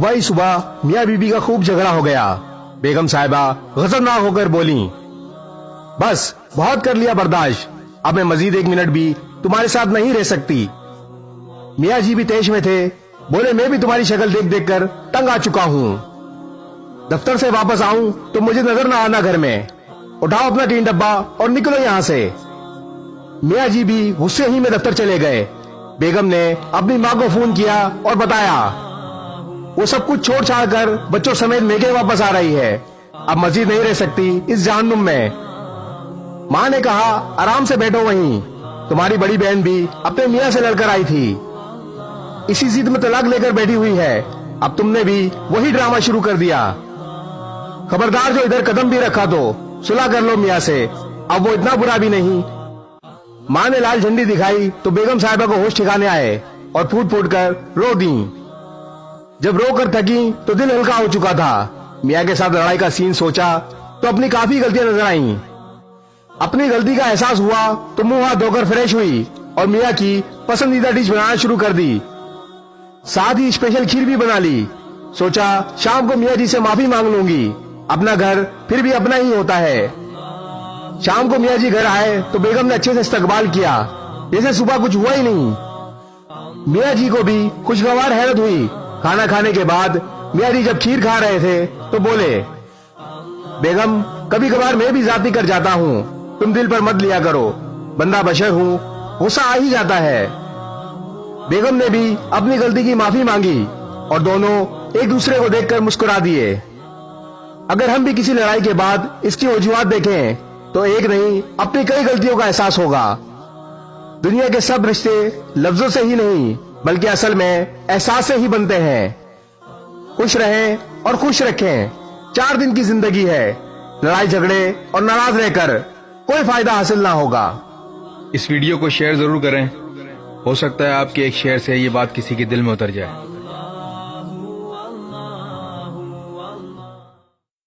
सुबह ही सुबह मियाँ बीबी का खूब झगड़ा हो गया। बेगम साहिबा गजबनाक होकर बोली, बस बहुत कर लिया बर्दाश्त, अब मैं मजीद 1 मिनट भी तुम्हारे साथ नहीं रह सकती। मियाँ जी भी तेज में थे, बोले मैं भी तुम्हारी शक्ल देख देख कर तंग आ चुका हूँ। दफ्तर से वापस आऊं तो मुझे नजर ना आना घर में। उठाओ अपना टीन डब्बा और निकलो यहाँ से। मियाँ जी भी गुस्से ही में दफ्तर चले गए। बेगम ने अपनी माँ को फोन किया और बताया। वो सब कुछ छोड़ छाड़ कर बच्चों समेत मेके वापस आ रही है, अब मजीद नहीं रह सकती इस जहन्नुम में। माँ ने कहा, आराम से बैठो वहीं, तुम्हारी बड़ी बहन भी अपने मियाँ से लड़कर आई थी, इसी जिद में तलाक लेकर बैठी हुई है। अब तुमने भी वही ड्रामा शुरू कर दिया। खबरदार जो इधर कदम भी रखा तो सुलह कर लो मियाँ से, अब वो इतना बुरा भी नहीं। माँ ने लाल झंडी दिखाई तो बेगम साहिबा को होश ठिकाने आए और फूट फूट कर रो दी। जब रो कर थकी तो दिल हल्का हो चुका था। मियाँ के साथ लड़ाई का सीन सोचा तो अपनी काफी गलतियां नजर आईं। अपनी गलती का एहसास हुआ तो मुंह हाथ धोकर फ्रेश हुई और मियाँ की पसंदीदा डिश बनाना शुरू कर दी। साथ ही स्पेशल खीर भी बना ली। सोचा शाम को मियाँ जी से माफी मांग लूंगी, अपना घर फिर भी अपना ही होता है। शाम को मियाँ जी घर आए तो बेगम ने अच्छे से इस्तकबाल किया, जैसे सुबह कुछ हुआ ही नहीं। मियाँ जी को भी खुशगवार हैरत हुई। खाना खाने के बाद मियाँ जी जब खीर खा रहे थे तो बोले, बेगम कभी कभार मैं भी जाती कर जाता हूँ, तुम दिल पर मत लिया करो, बंदा बशर हूँ, गुस्सा आ ही जाता है। बेगम ने भी अपनी गलती की माफी मांगी और दोनों एक दूसरे को देखकर मुस्कुरा दिए। अगर हम भी किसी लड़ाई के बाद इसकी वजूहात देखें तो एक नहीं अपनी कई गलतियों का एहसास होगा। दुनिया के सब रिश्ते लफ्जों से ही नहीं बल्कि असल में एहसास से ही बनते हैं। खुश रहें और खुश रखें, 4 दिन की जिंदगी है, लड़ाई झगड़े और नाराज रहकर कोई फायदा हासिल ना होगा। इस वीडियो को शेयर जरूर करें, हो सकता है आपके एक शेयर से ये बात किसी के दिल में उतर जाए।